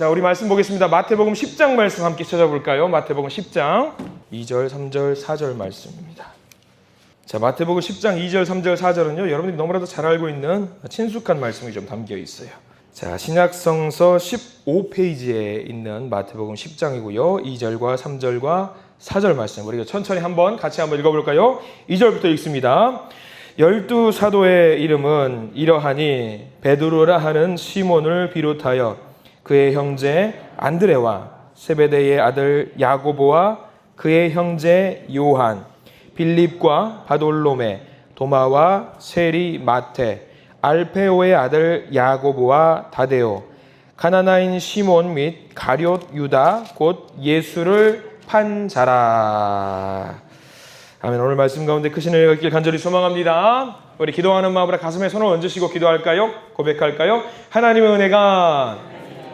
자, 우리 말씀 보겠습니다. 마태복음 10장 말씀 함께 찾아볼까요? 마태복음 10장 2절, 3절, 4절 말씀입니다. 자, 마태복음 10장 2절, 3절, 4절은요. 여러분들이 너무나도 잘 알고 있는 친숙한 말씀이 좀 담겨 있어요. 자, 신약성서 15페이지에 있는 마태복음 10장이고요. 2절과 3절과 4절 말씀. 우리가 천천히 같이 한번 읽어볼까요? 2절부터 읽습니다. 12 사도의 이름은 이러하니 베드로라 하는 시몬을 비롯하여 그의 형제 안드레와 세베대의 아들 야고보와 그의 형제 요한, 빌립과 바돌로메, 도마와 세리 마테, 알페오의 아들 야고보와 다데오, 가나나인 시몬 및 가룟 유다 곧 예수를 판 자라. 아멘. 오늘 말씀 가운데 크신 은혜가 있길 간절히 소망합니다. 우리 기도하는 마음으로 가슴에 손을 얹으시고 기도할까요? 고백할까요? 하나님의 은혜가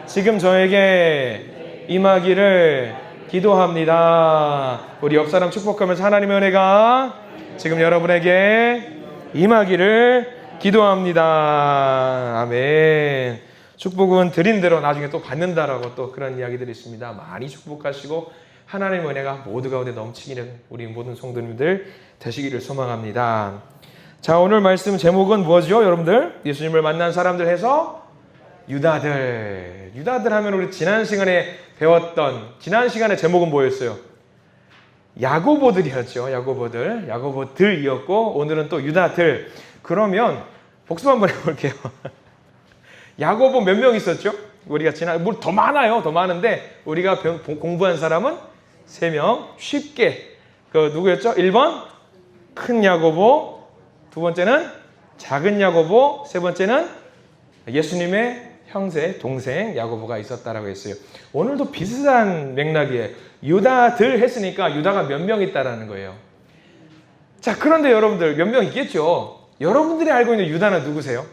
지금 저에게 임하기를 기도합니다. 우리 옆 사람 축복하면서 하나님의 은혜가 지금 여러분에게 임하기를 기도합니다. 아멘. 축복은 드린 대로 나중에 또 받는다라고 또 그런 이야기들이 있습니다. 많이 축복하시고 하나님의 은혜가 모두 가운데 넘치기를 우리 모든 성도님들 되시기를 소망합니다. 자, 오늘 말씀 제목은 뭐죠, 여러분들? 예수님을 만난 사람들 해서 유다들 하면 우리 지난 시간에 배웠던 지난 시간의 제목은 뭐였어요? 야고보들이었죠. 야고보들이었고 오늘은 또 유다들. 그러면 복습 한번 해볼게요. 야고보 몇 명 있었죠? 우리가 더 많아요. 더 많은데 우리가 공부한 사람은 3명. 쉽게 누구였죠? 1번 큰 야고보, 두 번째는 작은 야고보, 세 번째는 예수님의 형제, 동생 야고보가 있었다라고 했어요. 오늘도 비슷한 맥락이에요. 유다들 했으니까 유다가 몇 명 있다라는 거예요. 자, 그런데 여러분들 몇 명 있겠죠? 여러분들이 알고 있는 유다는 누구세요?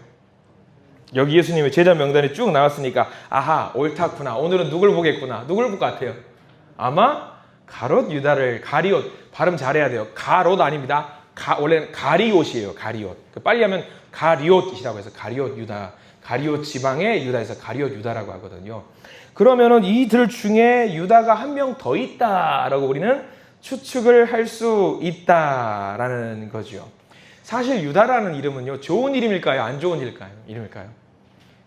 여기 예수님의 제자 명단이 쭉 나왔으니까 아하, 옳다구나. 오늘은 누굴 보겠구나. 누굴 볼 것 같아요? 아마 가롯 발음 잘해야 돼요. 가롯 아닙니다. 원래는 가리옷이에요. 가리옷. 빨리 하면 가리옷이라고 해서 가리옷 유다. 가리옷 지방의 유다에서 가리옷 유다라고 하거든요. 그러면은 이들 중에 유다가 한 명 더 있다라고 우리는 추측을 할 수 있다라는 거죠. 사실 유다라는 이름은요, 좋은 이름일까요? 안 좋은 이름일까요?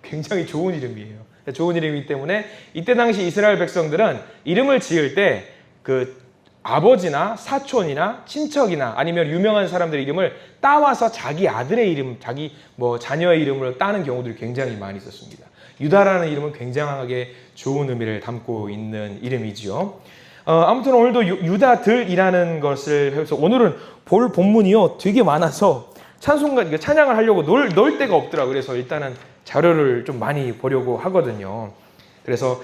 굉장히 좋은 이름이에요. 좋은 이름이기 때문에 이때 당시 이스라엘 백성들은 이름을 지을 때 그 아버지나 사촌이나 친척이나 아니면 유명한 사람들의 이름을 따와서 자기 아들의 이름, 자기 자녀의 이름으로 따는 경우들이 굉장히 많이 있었습니다. 유다라는 이름은 굉장하게 좋은 의미를 담고 있는 이름이지요. 아무튼 오늘도 유다들이라는 것을 해서 오늘은 볼 본문이요 되게 많아서 찬양을 하려고 놀 데가 없더라고요. 그래서 일단은 자료를 좀 많이 보려고 하거든요. 그래서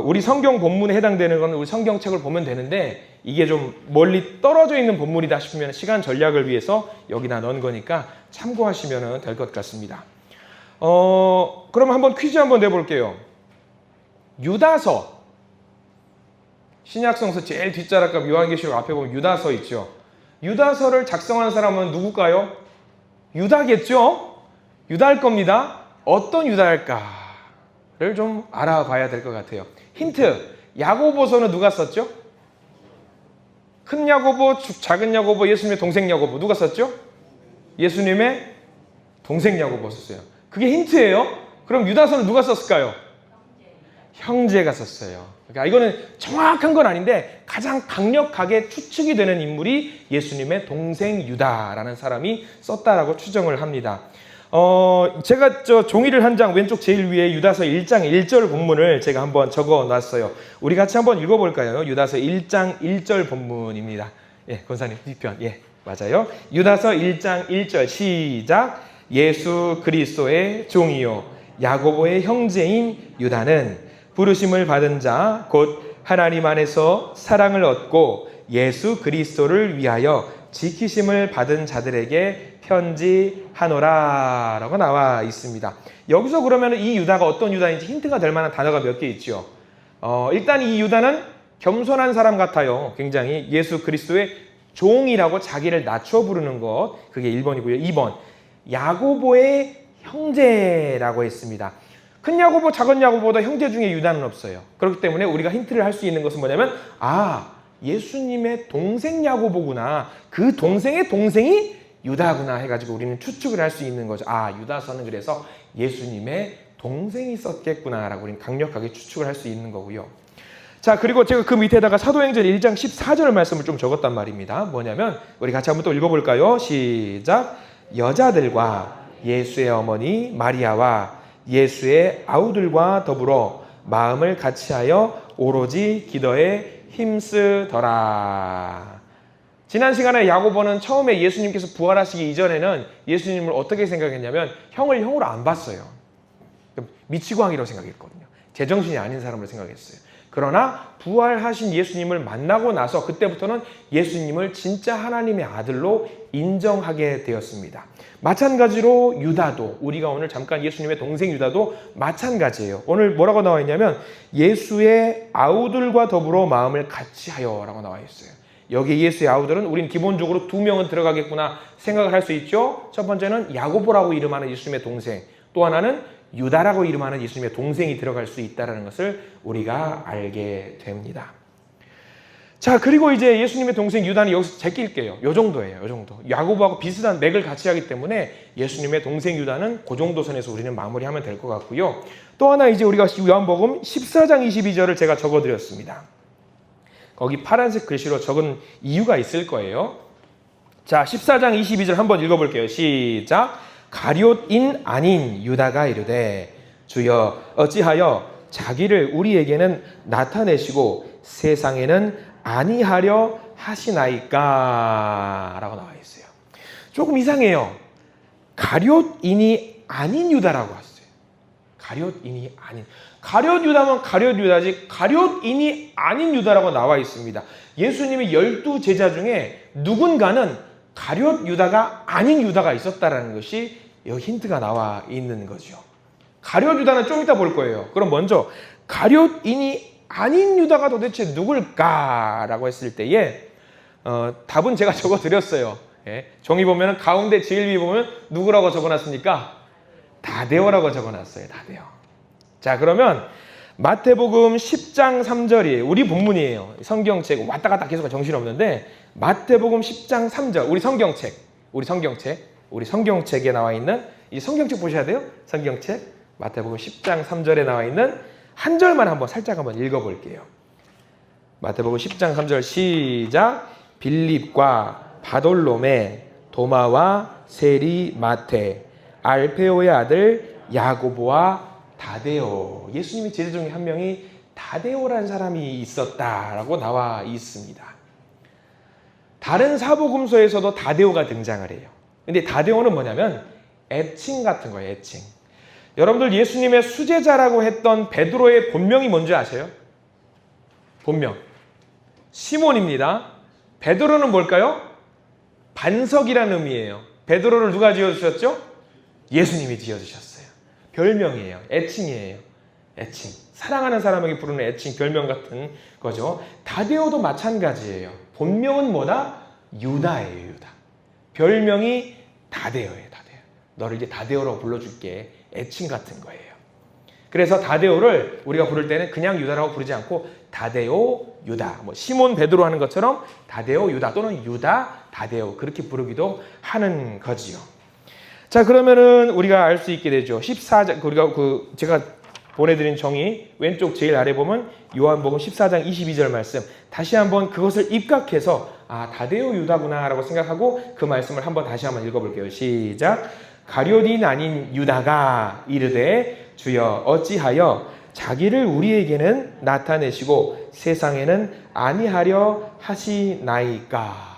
우리 성경 본문에 해당되는 건 우리 성경책을 보면 되는데 이게 좀 멀리 떨어져 있는 본문이다 싶으면 시간 전략을 위해서 여기다 넣은 거니까 참고하시면 될 것 같습니다. 그럼 한번 퀴즈 한번 내볼게요. 유다서, 신약성서 제일 뒷자락과 요한계시록 앞에 보면 유다서 있죠. 유다서를 작성한 사람은 누굴까요? 유다겠죠? 유다일 겁니다. 어떤 유다일까를 좀 알아봐야 될 것 같아요. 힌트, 야고보서는 누가 썼죠? 큰 야고보, 작은 야고보, 예수님의 동생 야고보 누가 썼죠? 예수님의 동생 야고보 썼어요. 그게 힌트예요. 그럼 유다서는 누가 썼을까요? 형제가 썼어요. 그러니까 이거는 정확한 건 아닌데 가장 강력하게 추측이 되는 인물이 예수님의 동생 유다라는 사람이 썼다라고 추정을 합니다. 제가 종이를 한 장 왼쪽 제일 위에 유다서 1장 1절 본문을 제가 한번 적어 놨어요. 우리 같이 한번 읽어볼까요? 유다서 1장 1절 본문입니다. 예, 권사님 뒤편. 예, 맞아요. 유다서 1장 1절 시작. 예수 그리스도의 종이요 야고보의 형제인 유다는 부르심을 받은 자 곧 하나님 안에서 사랑을 얻고 예수 그리스도를 위하여 지키심을 받은 자들에게 편지하노라 라고 나와 있습니다. 여기서 그러면 이 유다가 어떤 유다인지 힌트가 될 만한 단어가 몇 개 있죠. 일단 이 유다는 겸손한 사람 같아요. 굉장히 예수 그리스도의 종이라고 자기를 낮춰 부르는 것, 그게 1번이고요. 2번, 야고보의 형제라고 했습니다. 큰 야고보, 작은 야고보보다 형제 중에 유다는 없어요. 그렇기 때문에 우리가 힌트를 할 수 있는 것은 뭐냐면 예수님의 동생 야고보구나. 그 동생의 동생이 유다구나 해가지고 우리는 추측을 할 수 있는 거죠. 유다서는 그래서 예수님의 동생이 썼겠구나라고 우리는 강력하게 추측을 할 수 있는 거고요. 자, 그리고 제가 그 밑에다가 사도행전 1장 14절 말씀을 좀 적었단 말입니다. 뭐냐면 우리 같이 한번 또 읽어볼까요? 시작. 여자들과 예수의 어머니 마리아와 예수의 아우들과 더불어 마음을 같이하여 오로지 기도에 힘쓰더라. 지난 시간에 야고보는 처음에 예수님께서 부활하시기 이전에는 예수님을 어떻게 생각했냐면 형을 형으로 안 봤어요. 미치광이라고 생각했거든요. 제정신이 아닌 사람으로 생각했어요. 그러나 부활하신 예수님을 만나고 나서 그때부터는 예수님을 진짜 하나님의 아들로 인정하게 되었습니다. 마찬가지로 유다도, 우리가 오늘 잠깐 예수님의 동생 유다도 마찬가지예요. 오늘 뭐라고 나와 있냐면 예수의 아우들과 더불어 마음을 같이 하여 라고 나와 있어요. 여기 예수의 아우들은 우린 기본적으로 2명은 들어가겠구나 생각을 할 수 있죠. 첫 번째는 야고보라고 이름하는 예수님의 동생, 또 하나는 유다라고 이름하는 예수님의 동생이 들어갈 수 있다는 것을 우리가 알게 됩니다. 자, 그리고 이제 예수님의 동생 유다는 여기서 제낄게요. 요 정도예요. 요 정도. 야고보하고 비슷한 맥을 같이 하기 때문에 예수님의 동생 유다는 그 정도 선에서 우리는 마무리하면 될 것 같고요. 또 하나 이제 우리가 요한복음 14장 22절을 제가 적어드렸습니다. 거기 파란색 글씨로 적은 이유가 있을 거예요. 자, 14장 22절 한번 읽어볼게요. 시작. 가룟인 아닌 유다가 이르되 주여 어찌하여 자기를 우리에게는 나타내시고 세상에는 아니하려 하시나이까 라고 나와 있어요. 조금 이상해요. 가룟인이 아닌 유다라고 했어요. 가룟인이 아닌. 가룟 유다면 가룟 유다지 가룟인이 아닌 유다라고 나와 있습니다. 예수님의 12제자 중에 누군가는 가룟 유다가 아닌 유다가 있었다라는 것이 여기 힌트가 나와 있는 거죠. 가룟 유다는 좀 이따 볼 거예요. 그럼 먼저 가룟인이 아닌 유다가 도대체 누굴까라고 했을 때에 답은 제가 적어드렸어요. 종이 보면 가운데 제일 위에 보면 누구라고 적어놨습니까? 다데오라고 적어놨어요. 다데오. 자, 그러면 마태복음 10장 3절이에요. 우리 본문이에요. 성경책 왔다 갔다 계속 정신없는데 마태복음 10장 3절 우리 성경책에 나와 있는 이 성경책 보셔야 돼요. 성경책 마태복음 10장 3절에 나와 있는 한 절만 살짝 한번 읽어볼게요. 마태복음 10장 3절 시작. 빌립과 바돌로메, 도마와 세리 마테, 알페오의 아들 야고보와 다데오. 예수님의 제자 중에 한 명이 다데오라는 사람이 있었다라고 나와 있습니다. 다른 사복음서에서도 다데오가 등장을 해요. 근데 다데오는 뭐냐면 애칭 같은 거예요. 애칭. 여러분들 예수님의 수제자라고 했던 베드로의 본명이 뭔지 아세요? 본명. 시몬입니다. 베드로는 뭘까요? 반석이라는 의미예요. 베드로를 누가 지어주셨죠? 예수님이 지어주셨어요. 별명이에요. 애칭이에요. 애칭. 사랑하는 사람에게 부르는 애칭, 별명 같은 거죠. 다데오도 마찬가지예요. 본명은 뭐다? 유다예요. 유다. 별명이 다데오예요. 다데오. 너를 이제 다데오라고 불러줄게. 애칭 같은 거예요. 그래서 다데오를 우리가 부를 때는 그냥 유다라고 부르지 않고 다데오, 유다. 시몬, 베드로 하는 것처럼 다데오, 유다 또는 유다, 다데오 그렇게 부르기도 하는 거지요. 자, 그러면은 우리가 알 수 있게 되죠. 14장 우리가 제가 보내드린 정의 왼쪽 제일 아래 보면 요한복음 14장 22절 말씀 다시 한번 그것을 입각해서 다데오 유다구나라고 생각하고 그 말씀을 다시 한번 읽어볼게요. 시작. 가룟인 아닌 유다가 이르되 주여 어찌하여 자기를 우리에게는 나타내시고 세상에는 아니하려 하시나이까.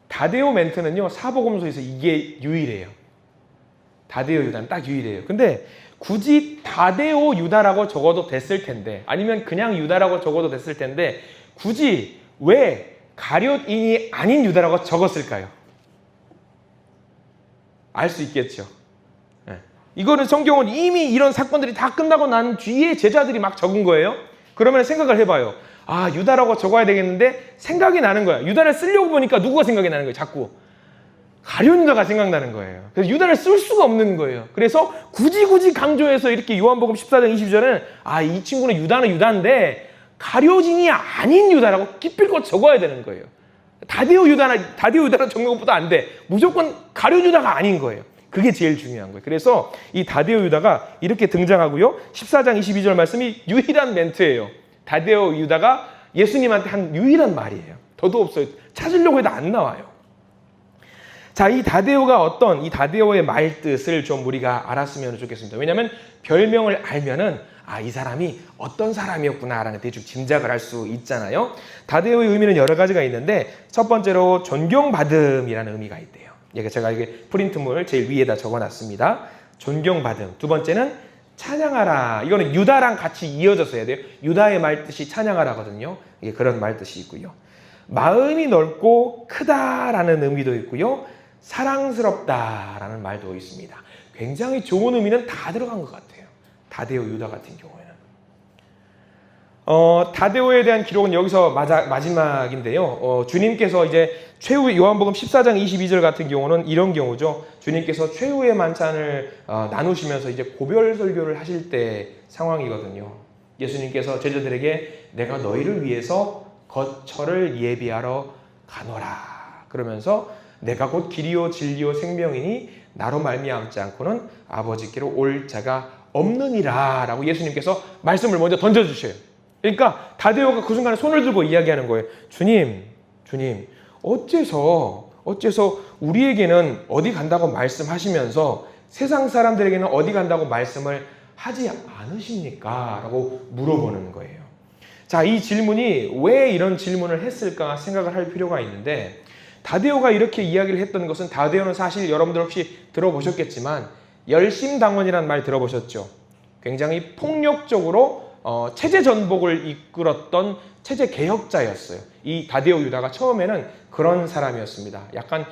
다데오 멘트는요 사복음서에서 이게 유일해요. 다데오 유다는 딱 유일해요. 근데 굳이 다데오 유다라고 적어도 됐을 텐데 아니면 그냥 유다라고 적어도 됐을 텐데 굳이 왜 가룟인이 아닌 유다라고 적었을까요? 알 수 있겠죠. 이거는 성경은 이미 이런 사건들이 다 끝나고 난 뒤에 제자들이 막 적은 거예요. 그러면 생각을 해봐요. 유다라고 적어야 되겠는데 생각이 나는 거야. 유다를 쓰려고 보니까 누구가 생각이 나는 거예요. 자꾸 가룟 유다가 생각나는 거예요. 그래서 유다를 쓸 수가 없는 거예요. 그래서 굳이 강조해서 이렇게 요한복음 14장 22절은 이 친구는 유다는 유다인데 가룟인이 아닌 유다라고 기필코 적어야 되는 거예요. 다데오 유다는 적는 것보다 안 돼. 무조건 가룟 유다가 아닌 거예요. 그게 제일 중요한 거예요. 그래서 이 다데오 유다가 이렇게 등장하고요. 14장 22절 말씀이 유일한 멘트예요. 다데오 유다가 예수님한테 한 유일한 말이에요. 더도 없어요. 찾으려고 해도 안 나와요. 자, 이 다데오의 말뜻을 좀 우리가 알았으면 좋겠습니다. 왜냐하면 별명을 알면은 이 사람이 어떤 사람이었구나라는 대충 짐작을 할 수 있잖아요. 다데오의 의미는 여러 가지가 있는데 첫 번째로 존경받음이라는 의미가 있대요. 제가 이게 프린트물 제일 위에다 적어놨습니다. 존경받음. 두 번째는 찬양하라. 이거는 유다랑 같이 이어져서 해야 돼요. 유다의 말뜻이 찬양하라거든요. 그런 말뜻이 있고요. 마음이 넓고 크다라는 의미도 있고요. 사랑스럽다라는 말도 있습니다. 굉장히 좋은 의미는 다 들어간 것 같아요. 다데오 유다 같은 경우에는. 다데오에 대한 기록은 여기서 마지막인데요. 주님께서 이제 요한복음 14장 22절 같은 경우는 이런 경우죠. 주님께서 최후의 만찬을 나누시면서 이제 고별 설교를 하실 때 상황이거든요. 예수님께서 제자들에게 내가 너희를 위해서 거처를 예비하러 가노라. 그러면서 내가 곧 길이요 진리요 생명이니 나로 말미암지 않고는 아버지께로 올 자가 없느니라 라고 예수님께서 말씀을 먼저 던져주셔요. 그러니까 다데오가 그 순간에 손을 들고 이야기하는 거예요. 주님 어째서 우리에게는 어디 간다고 말씀하시면서 세상 사람들에게는 어디 간다고 말씀을 하지 않으십니까? 라고 물어보는 거예요. 자, 이 질문이 왜 이런 질문을 했을까 생각을 할 필요가 있는데 다데오가 이렇게 이야기를 했던 것은 다데오는 사실 여러분들 혹시 들어보셨겠지만 열심당원이라는 말 들어보셨죠? 굉장히 폭력적으로 체제 전복을 이끌었던 체제 개혁자였어요. 이 다데오 유다가 처음에는 그런 사람이었습니다. 약간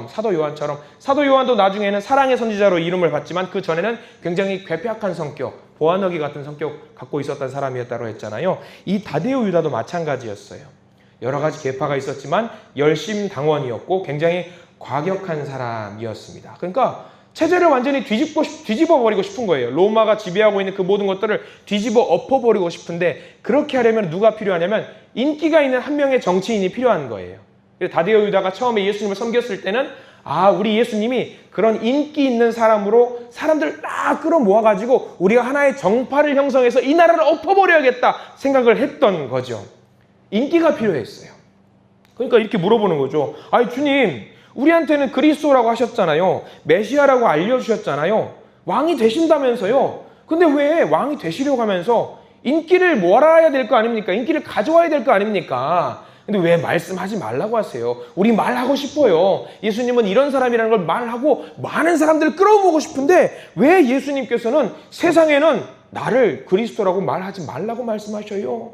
사도 요한도 나중에는 사랑의 선지자로 이름을 받지만 그 전에는 굉장히 괴팍한 성격, 보아너기 같은 성격 갖고 있었던 사람이었다고 했잖아요. 이 다데오 유다도 마찬가지였어요. 여러 가지 계파가 있었지만 열심당원이었고 굉장히 과격한 사람이었습니다. 그러니까 체제를 완전히 뒤집어버리고 싶은 거예요. 로마가 지배하고 있는 그 모든 것들을 뒤집어 엎어버리고 싶은데 그렇게 하려면 누가 필요하냐면 인기가 있는 한 명의 정치인이 필요한 거예요. 다데오 유다가 처음에 예수님을 섬겼을 때는 우리 예수님이 그런 인기 있는 사람으로 사람들 딱 끌어모아가지고 우리가 하나의 정파를 형성해서 이 나라를 엎어버려야겠다 생각을 했던 거죠. 인기가 필요했어요. 그러니까 이렇게 물어보는 거죠. 주님, 우리한테는 그리스도라고 하셨잖아요. 메시아라고 알려주셨잖아요. 왕이 되신다면서요. 근데 왜 왕이 되시려고 하면서 인기를 모아야 될 거 아닙니까? 인기를 가져와야 될 거 아닙니까? 근데 왜 말씀하지 말라고 하세요? 우리 말하고 싶어요. 예수님은 이런 사람이라는 걸 말하고 많은 사람들을 끌어모으고 싶은데 왜 예수님께서는 세상에는 나를 그리스도라고 말하지 말라고 말씀하셔요?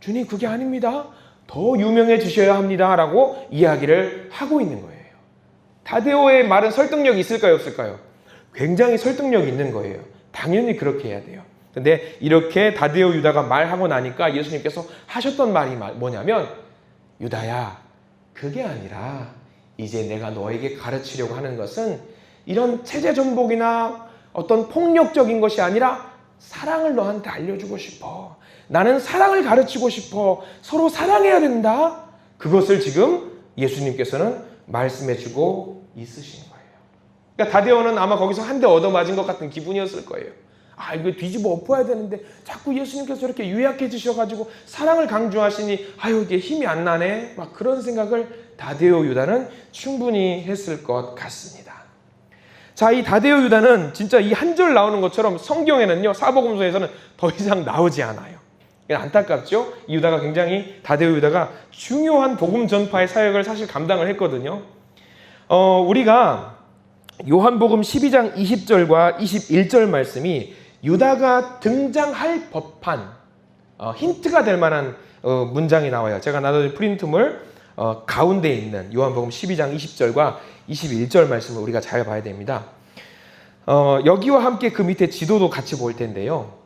주님, 그게 아닙니다. 더 유명해지셔야 합니다. 라고 이야기를 하고 있는 거예요. 다데오의 말은 설득력이 있을까요? 없을까요? 굉장히 설득력이 있는 거예요. 당연히 그렇게 해야 돼요. 근데 이렇게 다데오 유다가 말하고 나니까 예수님께서 하셨던 말이 뭐냐면 유다야, 그게 아니라 이제 내가 너에게 가르치려고 하는 것은 이런 체제 전복이나 어떤 폭력적인 것이 아니라 사랑을 너한테 알려주고 싶어. 나는 사랑을 가르치고 싶어. 서로 사랑해야 된다. 그것을 지금 예수님께서는 말씀해주고 있으신 거예요. 그러니까 다데오는 아마 거기서 한 대 얻어맞은 것 같은 기분이었을 거예요. 이거 뒤집어 엎어야 되는데 자꾸 예수님께서 이렇게 유약해지셔가지고 사랑을 강조하시니 이게 힘이 안 나네. 막 그런 생각을 다데오 유다는 충분히 했을 것 같습니다. 자, 이 다데오 유다는 진짜 이 한 절 나오는 것처럼 성경에는요, 사복음서에서는 더 이상 나오지 않아요. 안타깝죠? 이 유다가 다데오 유다가 중요한 복음 전파의 사역을 사실 감당을 했거든요. 우리가 요한복음 12장 20절과 21절 말씀이 유다가 등장할 법한 힌트가 될 만한 문장이 나와요. 제가 나눠준 프린트물 가운데 있는 요한복음 12장 20절과 21절 말씀을 우리가 잘 봐야 됩니다. 여기와 함께 그 밑에 지도도 같이 볼 텐데요.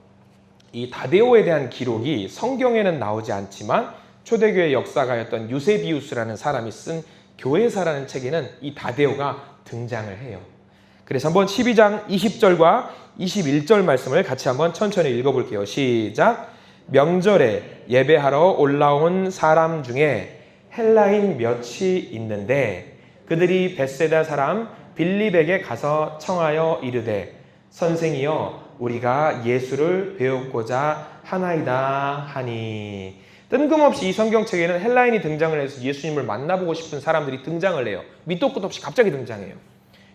이 다데오에 대한 기록이 성경에는 나오지 않지만 초대교회 역사가였던 유세비우스라는 사람이 쓴 교회사라는 책에는 이 다데오가 등장을 해요. 그래서 한번 12장 20절과 21절 말씀을 같이 한번 천천히 읽어볼게요. 시작. 명절에 예배하러 올라온 사람 중에 헬라인 몇이 있는데 그들이 벳세다 사람 빌립에게 가서 청하여 이르되 선생이여 우리가 예수를 배우고자 하나이다 하니. 뜬금없이 이 성경책에는 헬라인이 등장을 해서 예수님을 만나보고 싶은 사람들이 등장을 해요. 밑도 끝도 없이 갑자기 등장해요.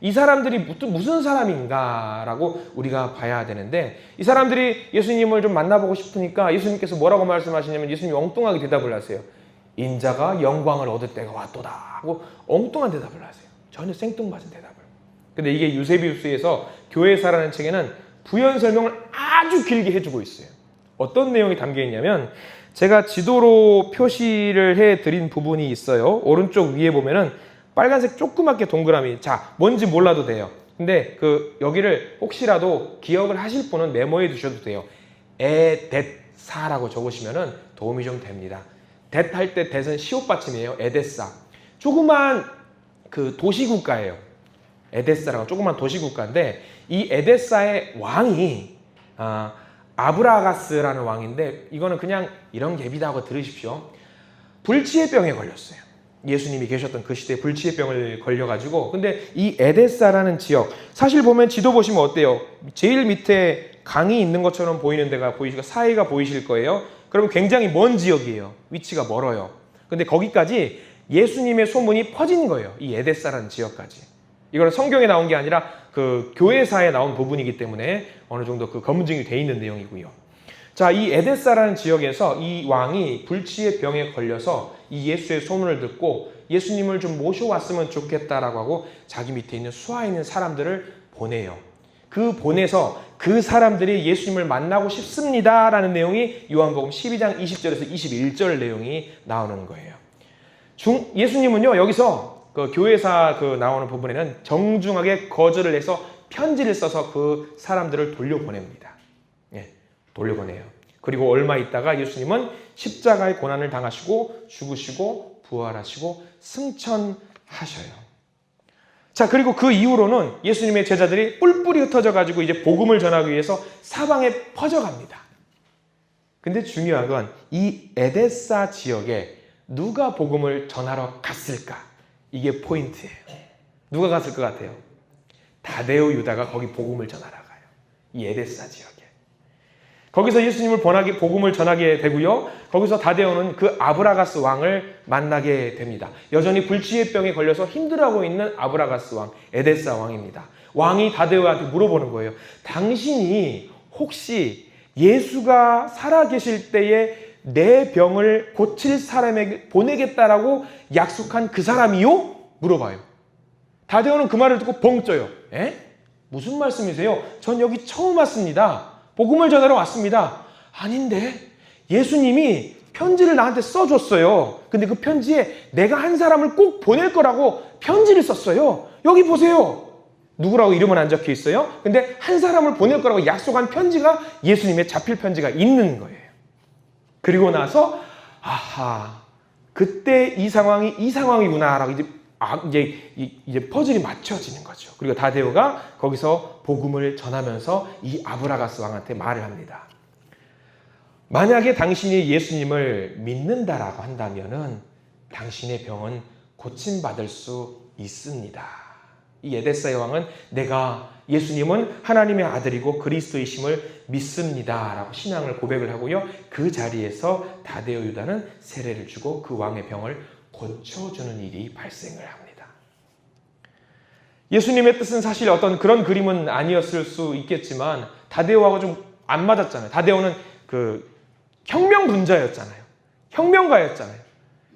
이 사람들이 무슨 사람인가라고 우리가 봐야 되는데, 이 사람들이 예수님을 좀 만나보고 싶으니까 예수님께서 뭐라고 말씀하시냐면 예수님이 엉뚱하게 대답을 하세요. 인자가 영광을 얻을 때가 왔도다 하고 엉뚱한 대답을 하세요. 전혀 생뚱맞은 대답을. 근데 이게 유세비우스에서 교회사라는 책에는 부연 설명을 아주 길게 해주고 있어요. 어떤 내용이 담겨 있냐면, 제가 지도로 표시를 해드린 부분이 있어요. 오른쪽 위에 보면은 빨간색 조그맣게 동그라미. 자, 뭔지 몰라도 돼요. 근데 여기를 혹시라도 기억을 하실 분은 메모해 두셔도 돼요. 에뎃사라고 적으시면은 도움이 좀 됩니다. 뎃 할 때 뎃은 시옷 받침이에요. 에뎃사. 조그만 도시국가예요. 에뎃사라고 조그만 도시국가인데, 이 에뎃사의 왕이 아브라가스라는 왕인데, 이거는 그냥 이런 갭이다 하고 들으십시오. 불치의 병에 걸렸어요. 예수님이 계셨던 그 시대에 불치의 병을 걸려가지고. 근데 이 에뎃사라는 지역, 사실 보면 지도 보시면 어때요? 제일 밑에 강이 있는 것처럼 보이는 데가 보이시고 사이가 보이실 거예요. 그러면 굉장히 먼 지역이에요. 위치가 멀어요. 근데 거기까지 예수님의 소문이 퍼진 거예요. 이 에뎃사라는 지역까지. 이거는 성경에 나온 게 아니라 교회사에 나온 부분이기 때문에 어느 정도 검증이 돼 있는 내용이고요. 자, 이 에뎃사라는 지역에서 이 왕이 불치의 병에 걸려서 이 예수의 소문을 듣고 예수님을 좀 모셔왔으면 좋겠다라고 하고 자기 밑에 있는 수하 있는 사람들을 보내요. 보내서 그 사람들이 예수님을 만나고 싶습니다라는 내용이 요한복음 12장 20절에서 21절 내용이 나오는 거예요. 예수님은요, 여기서 교회사 나오는 부분에는 정중하게 거절을 해서 편지를 써서 그 사람들을 돌려보냅니다. 돌려보내요. 그리고 얼마 있다가 예수님은 십자가의 고난을 당하시고 죽으시고 부활하시고 승천하셔요. 자, 그리고 그 이후로는 예수님의 제자들이 뿔뿔이 흩어져 가지고 이제 복음을 전하기 위해서 사방에 퍼져갑니다. 근데 중요한 건 이 에뎃사 지역에 누가 복음을 전하러 갔을까? 이게 포인트예요. 누가 갔을 것 같아요? 다데오 유다가 거기 복음을 전하러 가요. 이 에뎃사 지역에. 거기서 예수님을 복음을 전하게 되고요. 거기서 다데오는 그 아브라가스 왕을 만나게 됩니다. 여전히 불치의 병에 걸려서 힘들어하고 있는 아브라가스 왕, 에뎃사 왕입니다. 왕이 다데오한테 물어보는 거예요. 당신이 혹시 예수가 살아계실 때에 내 병을 고칠 사람에게 보내겠다라고 약속한 그 사람이요? 물어봐요. 다데오는 그 말을 듣고 벙 쪄요. 무슨 말씀이세요? 전 여기 처음 왔습니다. 복음을 전하러 왔습니다. 아닌데, 예수님이 편지를 나한테 써줬어요. 근데 그 편지에 내가 한 사람을 꼭 보낼 거라고 편지를 썼어요. 여기 보세요. 누구라고 이름은 안 적혀 있어요. 근데 한 사람을 보낼 거라고 약속한 편지가 예수님의 자필 편지가 있는 거예요. 그리고 나서 아하, 그때 이 상황이구나라고 이제 퍼즐이 맞춰지는 거죠. 그리고 다데오가 거기서 복음을 전하면서 이 아브라가스 왕한테 말을 합니다. 만약에 당신이 예수님을 믿는다라고 한다면은 당신의 병은 고침받을 수 있습니다. 이 에뎃사의 왕은 예수님은 하나님의 아들이고 그리스도이심을 믿습니다라고 신앙을 고백을 하고요. 그 자리에서 다데오 유다는 세례를 주고 그 왕의 병을 고쳐주는 일이 발생을 합니다. 예수님의 뜻은 사실 어떤 그런 그림은 아니었을 수 있겠지만 다데오하고 좀 안 맞았잖아요. 다데오는 혁명분자였잖아요. 혁명가였잖아요.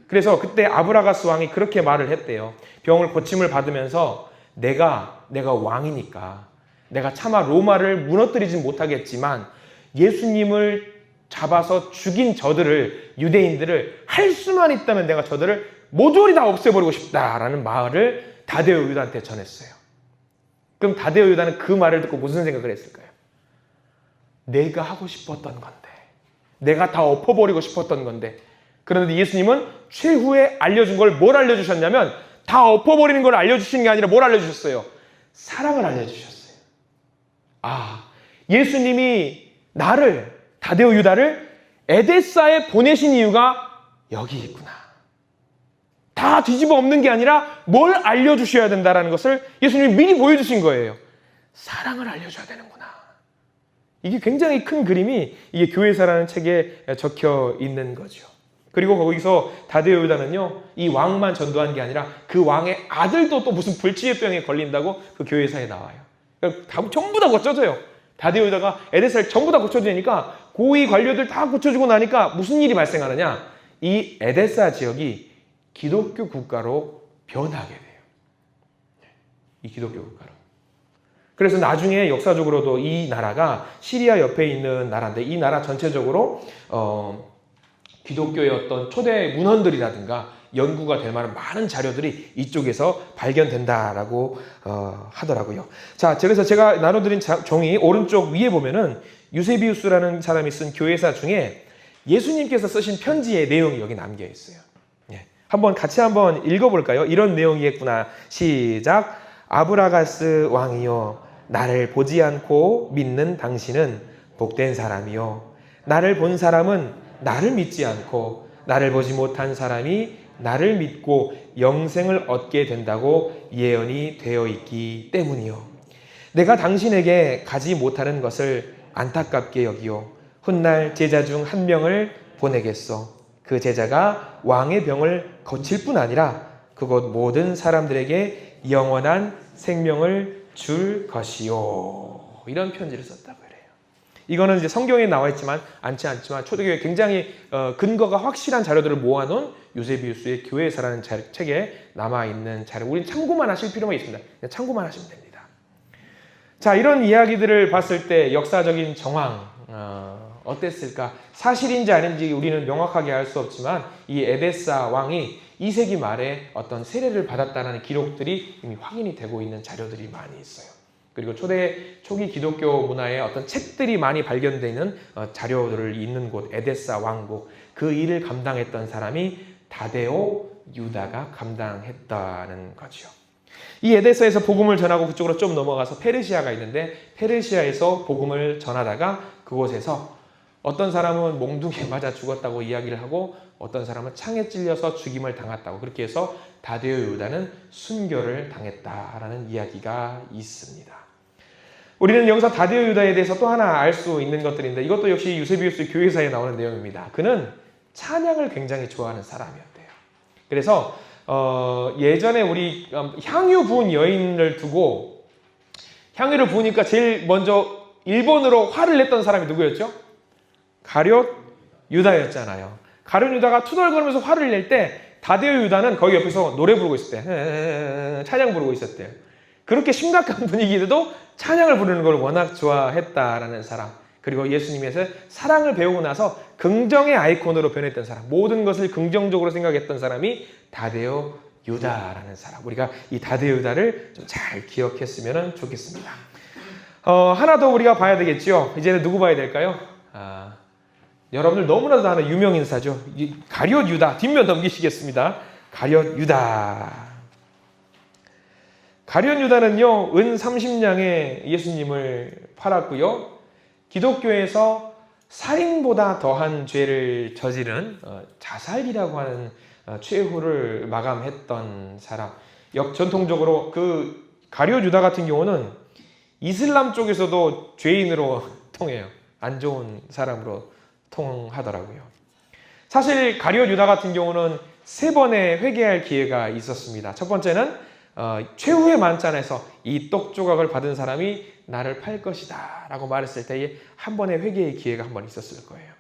그래서 그때 아브라가스 왕이 그렇게 말을 했대요. 병을 고침을 받으면서 내가 왕이니까 내가 차마 로마를 무너뜨리진 못하겠지만 예수님을 잡아서 죽인 유대인들을 할 수만 있다면 내가 저들을 모조리 다 없애버리고 싶다라는 말을 다데오 유다한테 전했어요. 그럼 다데오 유다는 그 말을 듣고 무슨 생각을 했을까요? 내가 하고 싶었던 건데, 내가 다 엎어버리고 싶었던 건데. 그런데 예수님은 최후에 알려준 걸 뭘 알려주셨냐면 다 엎어버리는 걸 알려주시는 게 아니라 뭘 알려주셨어요? 사랑을 알려주셨어요. 아, 예수님이 나를, 다데오 유다를 에데사에 보내신 이유가 여기 있구나. 다 뒤집어 엎는 게 아니라 뭘 알려주셔야 된다는 것을 예수님이 미리 보여주신 거예요. 사랑을 알려줘야 되는구나. 이게 굉장히 큰 그림이 이게 교회사라는 책에 적혀 있는 거죠. 그리고 거기서 다데오 유다는요, 이 왕만 전도한 게 아니라 그 왕의 아들도 또 무슨 불치병에 걸린다고 그 교회사에 나와요. 그러니까 전부 다 고쳐져요. 다데오 유다가 에데사를 전부 다 고쳐주니까 고위 관료들 다 고쳐주고 나니까 무슨 일이 발생하느냐? 이 에데사 지역이 기독교 국가로 변하게 돼요. 이 기독교 국가로. 그래서 나중에 역사적으로도 이 나라가 시리아 옆에 있는 나라인데 이 나라 전체적으로 기독교의 어떤 초대 문헌들이라든가 연구가 될 만한 많은 자료들이 이쪽에서 발견된다라고 하더라고요. 자, 그래서 제가 나눠드린 종이 오른쪽 위에 보면은 유세비우스라는 사람이 쓴 교회사 중에 예수님께서 쓰신 편지의 내용이 여기 남겨 있어요. 한번 같이 한번 읽어볼까요? 이런 내용이겠구나. 시작. 아브라가스 왕이여, 나를 보지 않고 믿는 당신은 복된 사람이요. 나를 본 사람은 나를 믿지 않고 나를 보지 못한 사람이 나를 믿고 영생을 얻게 된다고 예언이 되어 있기 때문이요. 내가 당신에게 가지 못하는 것을 안타깝게 여기요. 훗날 제자 중 한 명을 보내겠소. 그 제자가 왕의 병을 거칠 뿐 아니라 그곳 모든 사람들에게 영원한 생명을 줄 것이요. 이런 편지를 썼다고 그래요. 이거는 이제 성경에 나와 있지만 않지만 초대교회 굉장히 근거가 확실한 자료들을 모아놓은 유세비우스의 교회사라는 책에 남아있는 자료. 우리는 참고만 하실 필요가 있습니다. 그냥 참고만 하시면 됩니다. 자, 이런 이야기들을 봤을 때 역사적인 정황 어땠을까? 사실인지 아닌지 우리는 명확하게 알 수 없지만 이 에데사 왕이 2세기 말에 어떤 세례를 받았다는 기록들이 이미 확인이 되고 있는 자료들이 많이 있어요. 그리고 초기 기독교 문화에 어떤 책들이 많이 발견되는 자료들을 있는 곳 에데사 왕국, 그 일을 감당했던 사람이 다데오 유다가 감당했다는 거죠. 이 에데사에서 복음을 전하고 그쪽으로 좀 넘어가서 페르시아가 있는데 페르시아에서 복음을 전하다가 그곳에서 어떤 사람은 몽둥이에 맞아 죽었다고 이야기를 하고 어떤 사람은 창에 찔려서 죽임을 당했다고, 그렇게 해서 다데오 유다는 순교를 당했다라는 이야기가 있습니다. 우리는 여기서 다데오 유다에 대해서 또 하나 알 수 있는 것들인데 이것도 역시 유세비우스 교회사에 나오는 내용입니다. 그는 찬양을 굉장히 좋아하는 사람이었대요. 그래서 예전에 우리 향유 부은 여인을 두고 향유를 부으니까 제일 먼저 일본으로 화를 냈던 사람이 누구였죠? 가룟 유다였잖아요. 가룟 유다가 투덜거리면서 화를 낼 때 다데오 유다는 거기 옆에서 노래 부르고 있을 때 찬양 부르고 있었대요. 그렇게 심각한 분위기에도 찬양을 부르는 걸 워낙 좋아했다라는 사람. 그리고 예수님에서 사랑을 배우고 나서 긍정의 아이콘으로 변했던 사람, 모든 것을 긍정적으로 생각했던 사람이 다데오 유다라는 사람. 우리가 이 다데오 유다를 좀 잘 기억했으면 좋겠습니다. 하나 더 우리가 봐야 되겠죠. 이제는 누구 봐야 될까요? 여러분들 너무나도 아는 유명 인사죠. 가룟 유다. 뒷면 넘기시겠습니다. 가룟 유다. 가룟 유다는요, 은 30냥에 예수님을 팔았고요. 기독교에서 살인보다 더한 죄를 저지른 자살이라고 하는 최후를 마감했던 사람. 전통적으로 그 가룟 유다 같은 경우는 이슬람 쪽에서도 죄인으로 통해요. 안 좋은 사람으로 통하더라고요. 사실 가룟 유다 같은 경우는 3번의 회개할 기회가 있었습니다. 첫 번째는 최후의 만찬에서 이 떡 조각을 받은 사람이 나를 팔 것이다 라고 말했을 때에 한 번의 회개의 기회가 한 번 있었을 거예요.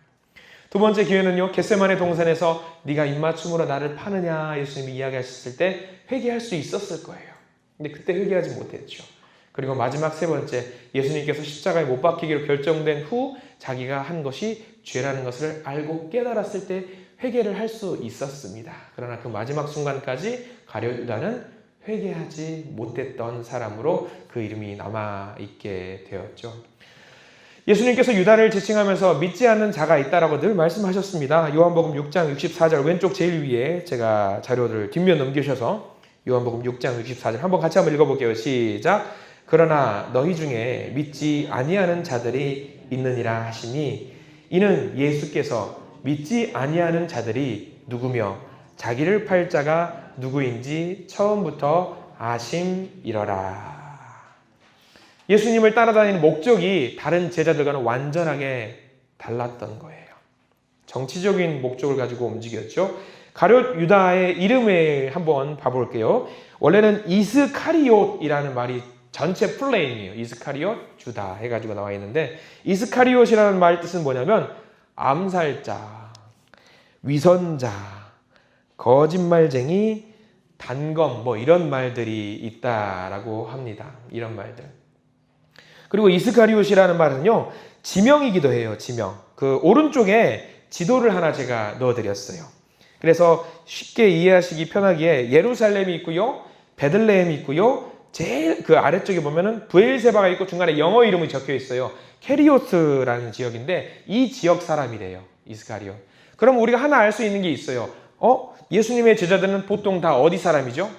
두 번째 기회는요, 겟세마네 동산에서 네가 입맞춤으로 나를 파느냐 예수님이 이야기하셨을 때 회개할 수 있었을 거예요. 근데 그때 회개하지 못했죠. 그리고 마지막 3번째, 예수님께서 십자가에 못 박히기로 결정된 후 자기가 한 것이 죄라는 것을 알고 깨달았을 때 회개를 할 수 있었습니다. 그러나 그 마지막 순간까지 가룟 유다는 회개하지 못했던 사람으로 그 이름이 남아있게 되었죠. 예수님께서 유다를 지칭하면서 믿지 않는 자가 있다라고 늘 말씀하셨습니다. 요한복음 6장 64절 왼쪽 제일 위에 제가 자료를 뒷면 넘기셔서 요한복음 6장 64절 한번 같이 한번 읽어볼게요. 시작. 그러나 너희 중에 믿지 아니하는 자들이 있느니라 하시니 이는 예수께서 믿지 아니하는 자들이 누구며 자기를 팔 자가 누구인지 처음부터 아심이러라. 예수님을 따라다니는 목적이 다른 제자들과는 완전하게 달랐던 거예요. 정치적인 목적을 가지고 움직였죠. 가룟 유다의 이름을 한번 봐볼게요. 원래는 이스카리옷이라는 말이 전체 플레임이에요. 이스카리옷, 주다 해가지고 나와 있는데 이스카리옷이라는 말 뜻은 뭐냐면 암살자, 위선자, 거짓말쟁이, 단검 뭐 이런 말들이 있다라고 합니다. 이런 말들. 그리고 이스카리옷이라는 말은요 지명이기도 해요. 지명. 그 오른쪽에 지도를 하나 제가 넣어드렸어요. 그래서 쉽게 이해하시기 편하기에 예루살렘이 있고요, 베들레헴이 있고요, 제일 그 아래쪽에 보면은 브엘세바가 있고 중간에 영어 이름이 적혀 있어요. 캐리오스라는 지역인데 이 지역 사람이래요. 이스카리옷. 그럼 우리가 하나 알 수 있는 게 있어요. 예수님의 제자들은 보통 다 어디 사람이죠?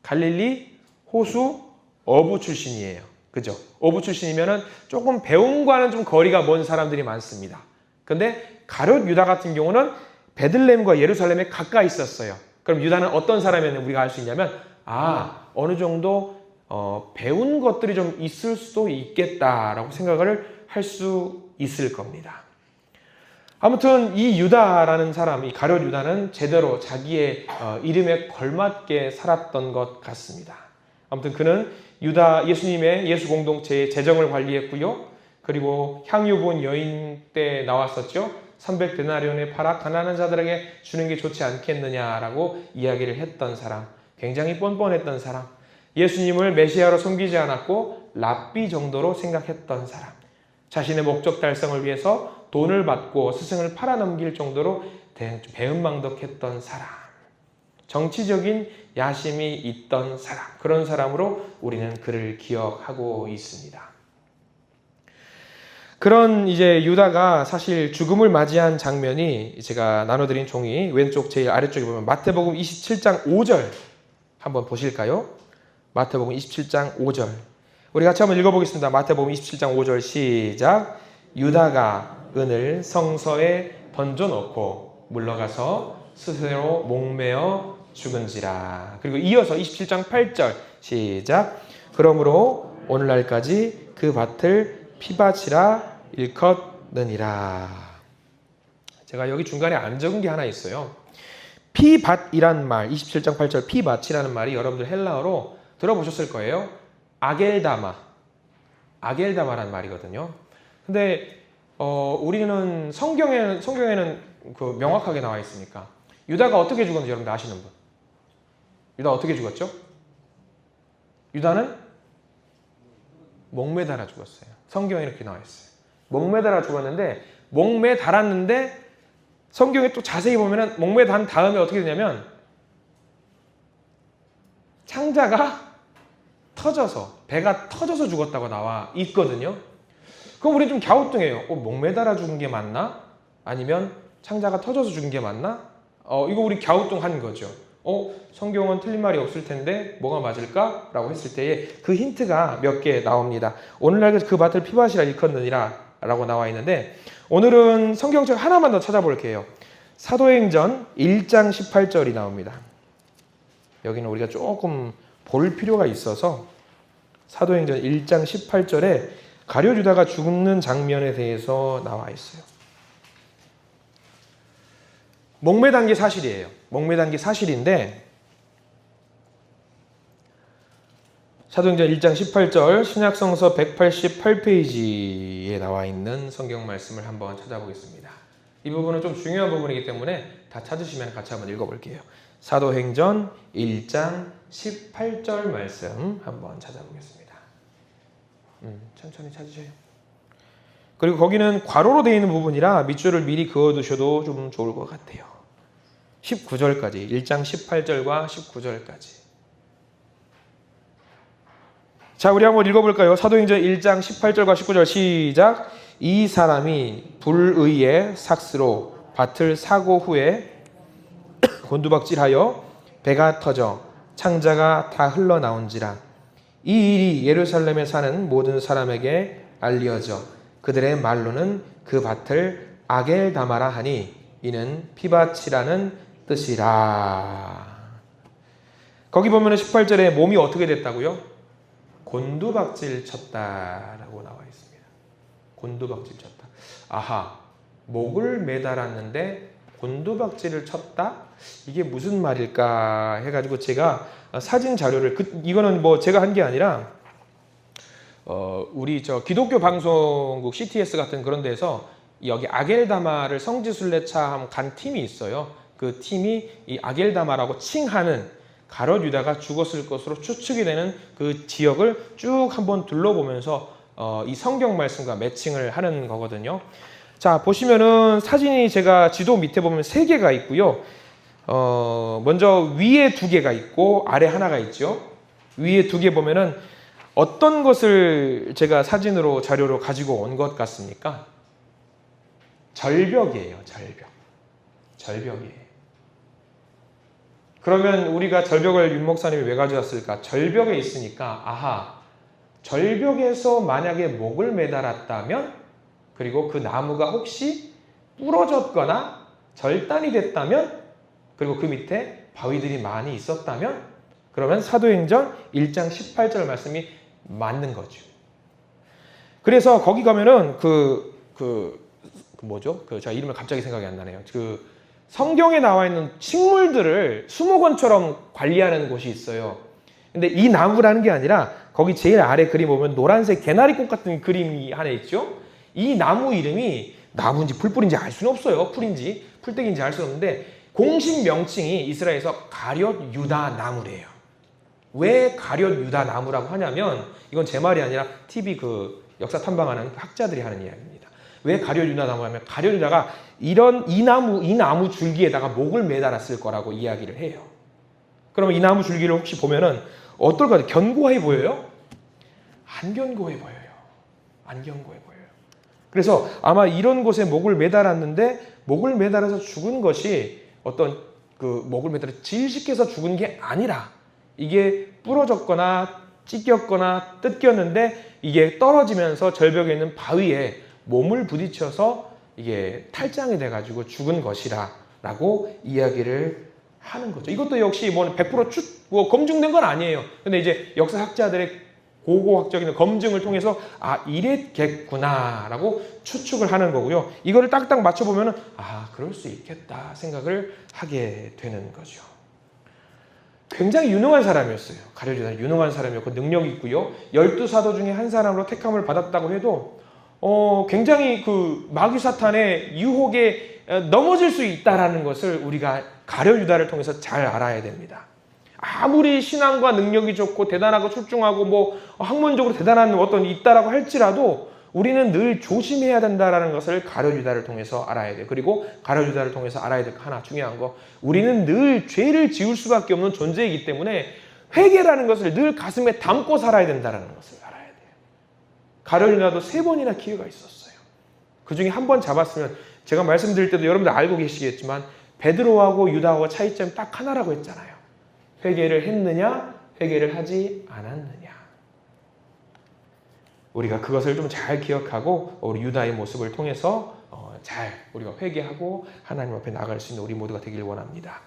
갈릴리, 호수, 어부 출신이에요. 그죠? 어부 출신이면은 조금 배움과는 좀 거리가 먼 사람들이 많습니다. 근데 가룟 유다 같은 경우는 베들레헴과 예루살렘에 가까이 있었어요. 그럼 유다는 어떤 사람이었는지 우리가 알 수 있냐면 어느 정도 배운 것들이 좀 있을 수도 있겠다라고 생각을 할 수 있을 겁니다. 아무튼 이 유다라는 사람, 이 가룟 유다는 제대로 자기의 이름에 걸맞게 살았던 것 같습니다. 아무튼 그는 예수님의 예수 공동체의 재정을 관리했고요. 그리고 향유 본 여인 때 나왔었죠. 300데나리온에 팔아 가난한 자들에게 주는 게 좋지 않겠느냐라고 이야기를 했던 사람, 굉장히 뻔뻔했던 사람, 예수님을 메시아로 섬기지 않았고 랍비 정도로 생각했던 사람, 자신의 목적 달성을 위해서 돈을 받고 스승을 팔아넘길 정도로 배은망덕했던 사람, 정치적인 야심이 있던 사람, 그런 사람으로 우리는 그를 기억하고 있습니다. 그런 이제 유다가 사실 죽음을 맞이한 장면이 제가 나눠드린 종이 왼쪽 제일 아래쪽에 보면 마태복음 27장 5절 한번 보실까요? 마태복음 27장 5절 우리 같이 한번 읽어보겠습니다. 마태복음 27장 5절 시작. 유다가 은을 성서에 던져놓고 물러가서 스스로 목매어 죽은지라. 그리고 이어서 27장 8절 시작. 그러므로 오늘날까지 그 밭을 피밭이라 일컫느니라. 제가 여기 중간에 안 적은 게 하나 있어요. 피밭이란 말, 27장 8절 피밭이라는 말이 여러분들 헬라어로 들어보셨을 거예요. 아겔다마라는 말이거든요. 근데 우리는 성경에는 그 명확하게 나와 있으니까 유다가 어떻게 죽었는지 여러분들 아시는 분? 유다 어떻게 죽었죠? 유다는 목매달아 죽었어요. 성경에 이렇게 나와 있어요. 목매달아 죽었는데 목매달았는데 성경에 또 자세히 보면은 목매단 다음에 어떻게 되냐면 창자가 터져서 배가 터져서 죽었다고 나와 있거든요. 그럼 우리 좀 갸우뚱해요. 목매달아 죽은 게 맞나? 아니면 창자가 터져서 죽은 게 맞나? 이거 우리 갸우뚱한 거죠. 성경은 틀린 말이 없을 텐데 뭐가 맞을까? 라고 했을 때에 그 힌트가 몇 개 나옵니다. 오늘날 그 밭을 피밭이라 일컫느니라 라고 나와 있는데 오늘은 성경책 하나만 더 찾아볼게요. 사도행전 1장 18절이 나옵니다. 여기는 우리가 조금 볼 필요가 있어서 사도행전 1장 18절에 가룟 유다가 죽는 장면에 대해서 나와 있어요. 목매단 게 사실이에요. 목매단 게 사실인데 사도행전 1장 18절 신약성서 188페이지에 나와 있는 성경 말씀을 한번 찾아보겠습니다. 이 부분은 좀 중요한 부분이기 때문에 다 찾으시면 같이 한번 읽어볼게요. 사도행전 1장 18절 말씀 한번 찾아보겠습니다. 천천히 찾으세요. 그리고 거기는 괄호로 되어 있는 부분이라 밑줄을 미리 그어두셔도 좀 좋을 것 같아요. 19절까지 1장 18절과 19절까지 자, 우리 한번 읽어볼까요? 사도행전 1장 18절과 19절 시작. 이 사람이 불의의 삭스로 밭을 사고 후에 곤두박질하여 배가 터져 창자가 다 흘러나온지라. 이 일이 예루살렘에 사는 모든 사람에게 알려져 그들의 말로는 그 밭을 아겔다마라 하니 이는 피밭이라는 뜻이라. 거기 보면 18절에 몸이 어떻게 됐다고요? 곤두박질 쳤다라고 나와 있습니다. 곤두박질 쳤다. 아하, 목을 매달았는데 곤두박질을 쳤다? 이게 무슨 말일까 해가지고 제가 사진 자료를 이거는 뭐 제가 한 게 아니라 우리 저 기독교 방송국 CTS 같은 그런 데서 여기 아겔다마를 성지순례차 간 팀이 있어요. 그 팀이 이 아겔다마라고 칭하는 가롯 유다가 죽었을 것으로 추측이 되는 그 지역을 쭉 한번 둘러보면서 이 성경 말씀과 매칭을 하는 거거든요. 자, 보시면은 사진이 제가 지도 밑에 보면 3개가 있고요. 먼저 위에 2개가 있고 아래 하나가 있죠. 위에 2개 보면은 어떤 것을 제가 사진으로 자료로 가지고 온 것 같습니까? 절벽이에요. 절벽이에요. 그러면 우리가 절벽을 윤 목사님이 왜 가져왔을까? 절벽에 있으니까 아하, 절벽에서 만약에 목을 매달았다면, 그리고 그 나무가 혹시 부러졌거나 절단이 됐다면, 그리고 그 밑에 바위들이 많이 있었다면, 그러면 사도행전 1장 18절 말씀이 맞는 거죠. 그래서 거기 가면은 뭐죠? 제가 이름을 갑자기 생각이 안 나네요. 성경에 나와 있는 식물들을 수목원처럼 관리하는 곳이 있어요. 근데 이 나무라는 게 아니라 거기 제일 아래 그림 보면 노란색 개나리꽃 같은 그림이 하나 있죠. 이 나무 이름이 나무인지 풀뿌리인지 알 수는 없어요. 풀인지 풀떼기인지 알 수는 없는데 공식 명칭이 이스라엘에서 가룟 유다 나무래요. 왜 가룟 유다 나무라고 하냐면 이건 제 말이 아니라 TV 역사 탐방하는 학자들이 하는 이야기입니다. 왜 가룟 유다 나무 하면 가룟 유다가 이 나무 줄기에다가 목을 매달았을 거라고 이야기를 해요. 그러면 이 나무 줄기를 혹시 보면은 어떨까요? 견고해 보여요? 안 견고해 보여요. 안 견고해 보여요. 그래서 아마 이런 곳에 목을 매달았는데 목을 매달아서 죽은 것이 어떤 목을 매달아 질식해서 죽은 게 아니라 이게 부러졌거나 찢겼거나 뜯겼는데 이게 떨어지면서 절벽에 있는 바위에 몸을 부딪혀서 이게 탈장이 돼가지고 죽은 것이라고 이야기를 하는 거죠. 이것도 역시 100% 검증된 건 아니에요. 근데 이제 역사학자들의 고고학적인 검증을 통해서 이랬겠구나라고 추측을 하는 거고요. 이거를 딱딱 맞춰보면은 그럴 수 있겠다 생각을 하게 되는 거죠. 굉장히 유능한 사람이었어요. 가룟 유다는 유능한 사람이었고 능력이 있고요. 12사도 중에 한 사람으로 택함을 받았다고 해도 굉장히 마귀 사탄의 유혹에 넘어질 수 있다라는 것을 우리가 가룟 유다를 통해서 잘 알아야 됩니다. 아무리 신앙과 능력이 좋고 대단하고 출중하고 학문적으로 대단한 어떤 있다라고 할지라도 우리는 늘 조심해야 된다라는 것을 가룟 유다를 통해서 알아야 돼요. 그리고 가룟 유다를 통해서 알아야 될 하나 중요한 거, 우리는 늘 죄를 지을 수밖에 없는 존재이기 때문에 회개라는 것을 늘 가슴에 담고 살아야 된다라는 것을 알아야 돼요. 가룟 유다도 3번이나 기회가 있었어요. 그 중에 한 번 잡았으면, 제가 말씀드릴 때도 여러분들 알고 계시겠지만 베드로하고 유다하고 차이점이 딱 하나라고 했잖아요. 회개를 했느냐, 회개를 하지 않았느냐. 우리가 그것을 좀 잘 기억하고 우리 유다의 모습을 통해서 잘 우리가 회개하고 하나님 앞에 나갈 수 있는 우리 모두가 되길 원합니다.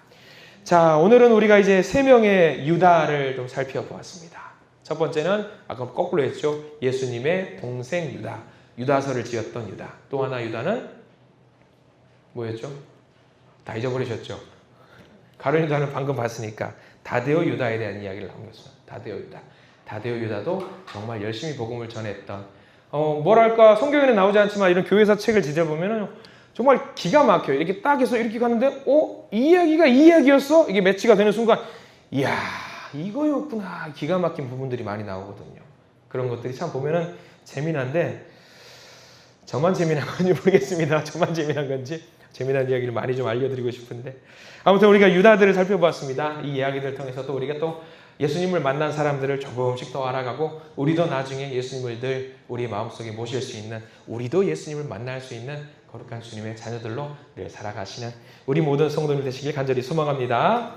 자, 오늘은 우리가 이제 3명의 유다를 좀 살펴보았습니다. 첫 번째는 아까 거꾸로 했죠. 예수님의 동생 유다, 유다서를 지었던 유다. 또 하나 유다는 뭐였죠? 다 잊어버리셨죠? 가룟 유다는 방금 봤으니까 다데오 유다에 대한 이야기를 남겼어요. 다데오 유다. 다데오 유다도 정말 열심히 복음을 전했던, 뭐랄까 성경에는 나오지 않지만 이런 교회사 책을 뒤져보면 정말 기가 막혀요. 이렇게 딱 해서 이렇게 가는데 이 이야기가 이 이야기였어? 이게 매치가 되는 순간 이야, 이거였구나. 기가 막힌 부분들이 많이 나오거든요. 그런 것들이 참 보면은 재미난데, 저만 재미난 건지 모르겠습니다. 저만 재미난 건지 재미난 이야기를 많이 좀 알려드리고 싶은데, 아무튼 우리가 유다들을 살펴보았습니다. 이 이야기들을 통해서 또 우리가 또 예수님을 만난 사람들을 조금씩 더 알아가고, 우리도 나중에 예수님을 늘 우리 마음속에 모실 수 있는, 우리도 예수님을 만날 수 있는 거룩한 주님의 자녀들로 늘 살아가시는 우리 모든 성도들 되시길 간절히 소망합니다.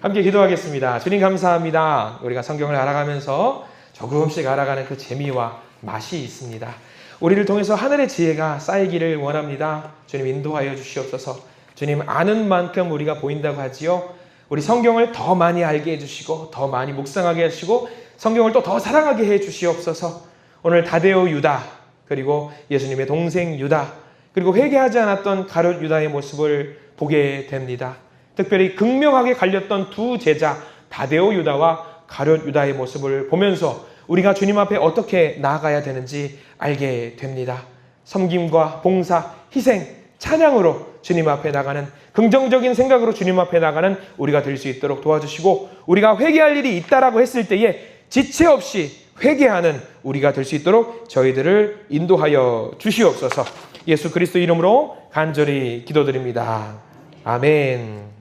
함께 기도하겠습니다. 주님 감사합니다. 우리가 성경을 알아가면서 조금씩 알아가는 그 재미와 맛이 있습니다. 우리를 통해서 하늘의 지혜가 쌓이기를 원합니다. 주님 인도하여 주시옵소서. 주님 아는 만큼 우리가 보인다고 하지요. 우리 성경을 더 많이 알게 해주시고 더 많이 묵상하게 하시고 성경을 또 더 사랑하게 해주시옵소서. 오늘 다데오 유다 그리고 예수님의 동생 유다 그리고 회개하지 않았던 가룟 유다의 모습을 보게 됩니다. 특별히 극명하게 갈렸던 두 제자 다데오 유다와 가룟 유다의 모습을 보면서 우리가 주님 앞에 어떻게 나아가야 되는지 알게 됩니다. 섬김과 봉사, 희생, 찬양으로 주님 앞에 나가는 긍정적인 생각으로 주님 앞에 나가는 우리가 될 수 있도록 도와주시고 우리가 회개할 일이 있다라고 했을 때에 지체 없이 회개하는 우리가 될 수 있도록 저희들을 인도하여 주시옵소서. 예수 그리스도 이름으로 간절히 기도드립니다. 아멘.